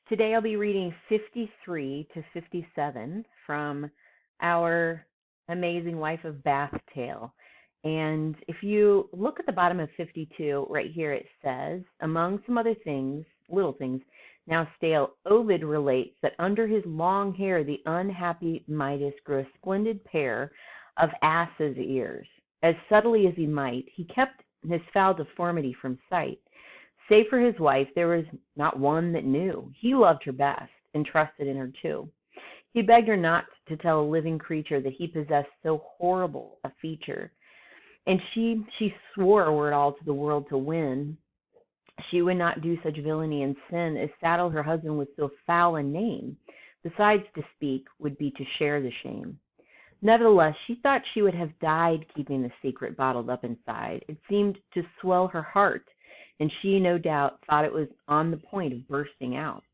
Today I'll be reading 53 to 57 from our Amazing Life of Bath tale. And if you look at the bottom of 52, right here it says, among some other things, little things, now stale, Ovid relates that under his long hair the unhappy Midas grew a splendid pair of ass's ears. As subtly as he might, he kept his foul deformity from sight. Save for his wife, there was not one that knew. He loved her best, and trusted in her too. He begged her not to tell a living creature that he possessed so horrible a feature. And she swore, were it all to the world to win, she would not do such villainy and sin as saddle her husband with so foul a name. Besides, to speak would be to share the shame. Nevertheless, she thought she would have died keeping the secret bottled up inside. It seemed to swell her heart, and she, no doubt, thought it was on the point of bursting out.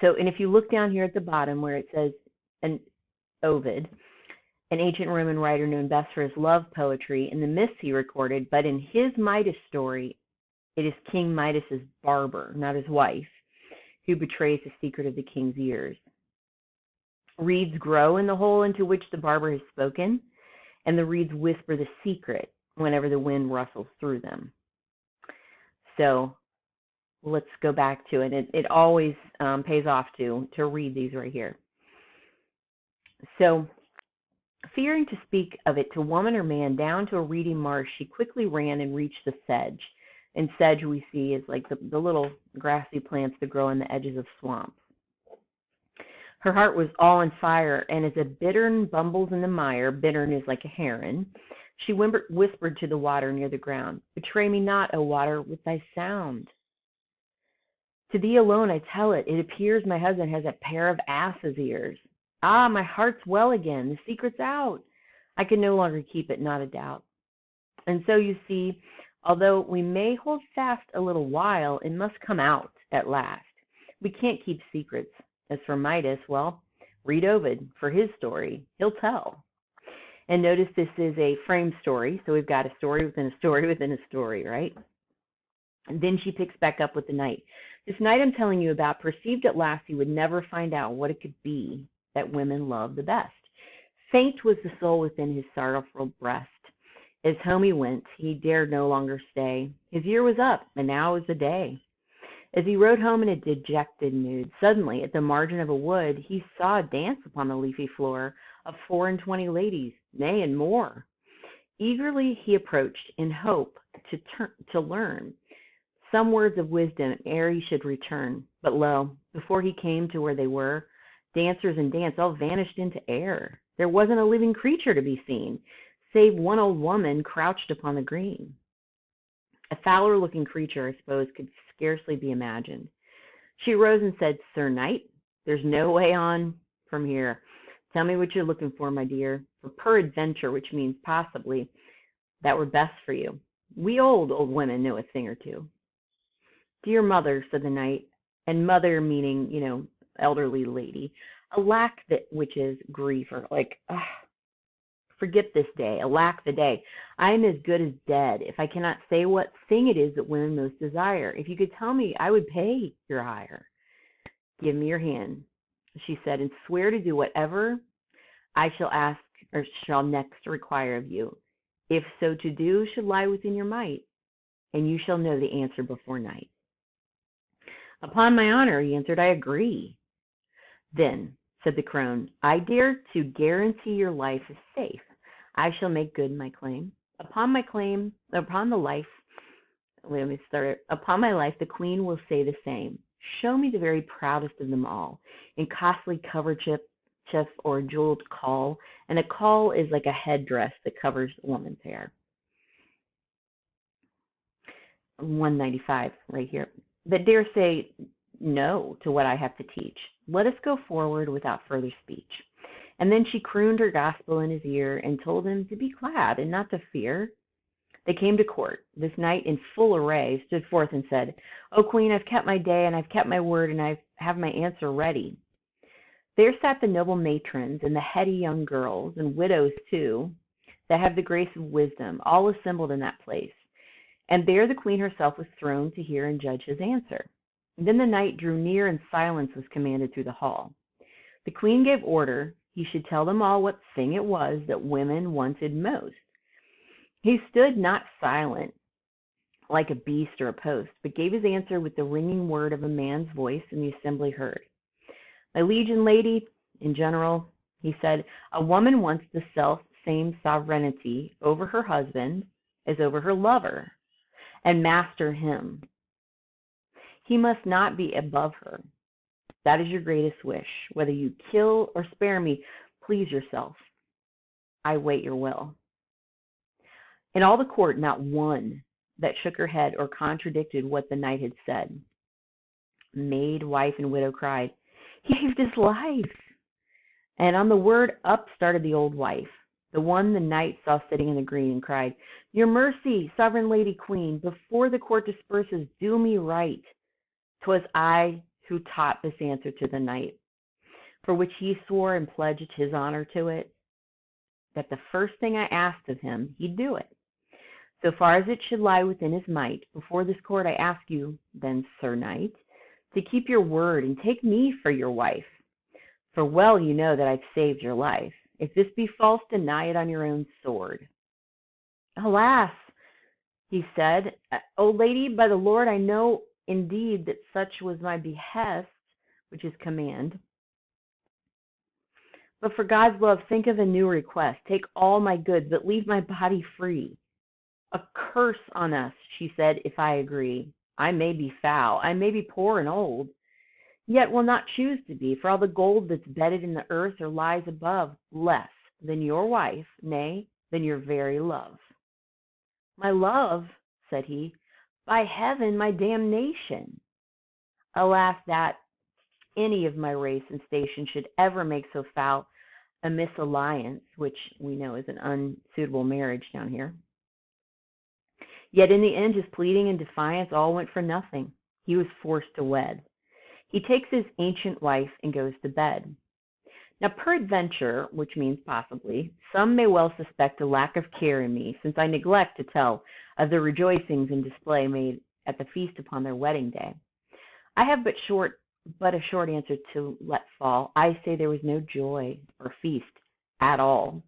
So, and if you look down here at the bottom where it says an Ovid, an ancient Roman writer known best for his love poetry and the myths he recorded, but in his Midas story, it is King Midas's barber, not his wife, who betrays the secret of the king's ears. Reeds grow in the hole into which the barber has spoken, and the reeds whisper the secret whenever the wind rustles through them. So let's go back to it. It always pays off to read these right here. So, fearing to speak of it to woman or man, down to a reedy marsh, she quickly ran and reached the sedge. And sedge we see is like the little grassy plants that grow in the edges of swamps. Her heart was all on fire, and as a bittern bumbles in the mire, bittern is like a heron, she whispered to the water near the ground, betray me not, O water, with thy sound. To thee alone I tell it. It appears my husband has a pair of ass's ears. Ah, my heart's well again. The secret's out. I can no longer keep it, not a doubt. And so you see, although we may hold fast a little while, it must come out at last. We can't keep secrets. As for Midas, well, read Ovid for his story. He'll tell. And notice this is a frame story, so we've got a story within a story within a story, right? And then she picks back up with the knight. This knight I'm telling you about perceived at last he would never find out what it could be that women love the best. Faint was the soul within his sorrowful breast. As home he went, he dared no longer stay. His year was up, and now was the day. As he rode home in a dejected mood, suddenly, at the margin of a wood, he saw a dance upon the leafy floor of 24 ladies, nay, and more. Eagerly he approached, in hope to learn some words of wisdom ere he should return. But lo, before he came to where they were, dancers and dance all vanished into air. There wasn't a living creature to be seen, save one old woman crouched upon the green. A fouler-looking creature, I suppose, could scarcely be imagined. She rose and said, Sir Knight, there's no way on from here. Tell me what you're looking for, my dear, for peradventure, which means possibly, that were best for you. We old women know a thing or two. Dear mother, said the knight, and mother meaning, elderly lady, alack that which is grief, or like, forget this day, alack the day. I am as good as dead, if I cannot say what thing it is that women most desire. If you could tell me, I would pay your hire. Give me your hand, she said, and swear to do whatever I shall ask or shall next require of you. If so to do should lie within your might, and you shall know the answer before night. Upon my honor, he answered, I agree. Then, said the crone, I dare to guarantee your life is safe. I shall make good my claim. Upon my life, the queen will say the same. Show me the very proudest of them all, in costly coverchief or jeweled caul, and a caul is like a headdress that covers a woman's hair. 195 right here. That dare say no to what I have to teach. Let us go forward without further speech. And then she crooned her gospel in his ear and told him to be glad and not to fear. They came to court. This knight in full array stood forth and said, O queen, I've kept my day and I've kept my word and I have my answer ready. There sat the noble matrons and the heady young girls and widows too, that have the grace of wisdom, all assembled in that place. And there the queen herself was throned to hear and judge his answer. Then the knight drew near, and silence was commanded through the hall. The queen gave order he should tell them all what thing it was that women wanted most. He stood not silent, like a beast or a post, but gave his answer with the ringing word of a man's voice, and the assembly heard. My liege and lady, in general, he said, a woman wants the self-same sovereignty over her husband as over her lover, and master him. He must not be above her. That is your greatest wish. Whether you kill or spare me, please yourself. I wait your will. In all the court, not one that shook her head or contradicted what the knight had said. Maid, wife, and widow cried, he saved his life. And on the word, up started the old wife, the one the knight saw sitting in the green, and cried, your mercy, sovereign lady queen, before the court disperses, do me right. 'Twas I who taught this answer to the knight, for which he swore and pledged his honor to it, that the first thing I asked of him, he'd do it. So far as it should lie within his might, before this court I ask you, then, Sir Knight, to keep your word and take me for your wife. For well you know that I've saved your life. If this be false, deny it on your own sword. Alas, he said, O lady, by the Lord, I know indeed that such was my behest, which is command. But for God's love, think of a new request. Take all my goods, but leave my body free. A curse on us, she said, if I agree. I may be foul, I may be poor and old, yet will not choose to be, for all the gold that's bedded in the earth or lies above, less than your wife, nay, than your very love. My love, said he, by heaven, my damnation. Alas, that any of my race and station should ever make so foul a misalliance, which we know is an unsuitable marriage down here. Yet in the end, his pleading and defiance all went for nothing. He was forced to wed. He takes his ancient wife and goes to bed. Now, peradventure, which means possibly, some may well suspect a lack of care in me, since I neglect to tell of the rejoicings and display made at the feast upon their wedding day. I have but a short answer to let fall. I say there was no joy or feast at all.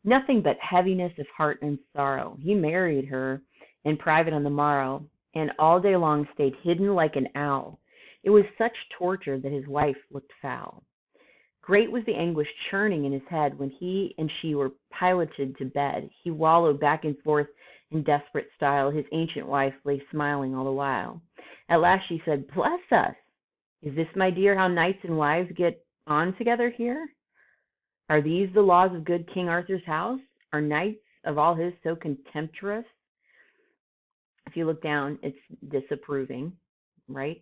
Nothing but heaviness of heart and sorrow. He married her in private on the morrow, and all day long stayed hidden like an owl. It was such torture that his wife looked foul. Great was the anguish churning in his head when he and she were piloted to bed. He wallowed back and forth in desperate style. His ancient wife lay smiling all the while. At last she said, bless us! Is this, my dear, how knights and wives get on together here? Are these the laws of good King Arthur's house? Are knights of all his so contemptuous? If you look down, it's disapproving, right?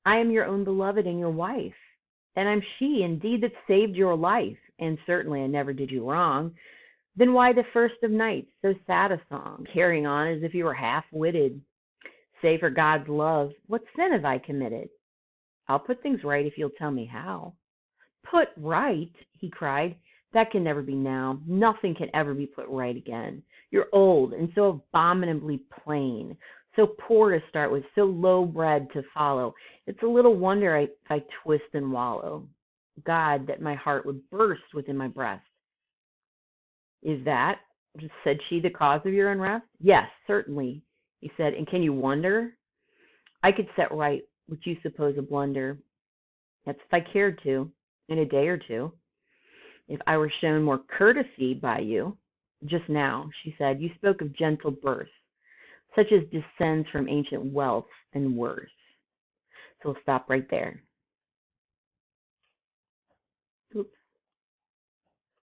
I am your own beloved and your wife, and I'm she indeed that saved your life, and certainly I never did you wrong. Then why the first of nights, so sad a song, carrying on as if you were half-witted? Say, for God's love, what sin have I committed? I'll put things right if you'll tell me how. Put right, he cried. That can never be now. Nothing can ever be put right again. You're old and so abominably plain, so poor to start with, so low-bred to follow. It's a little wonder if I twist and wallow. God, that my heart would burst within my breast. Is that, said she, the cause of your unrest? Yes, certainly, he said. And can you wonder? I could set right what you suppose a blunder. That's if I cared to, in a day or two. If I were shown more courtesy by you. Just now, she said, you spoke of gentle birth, such as descends from ancient wealth and worth. So we'll stop right there.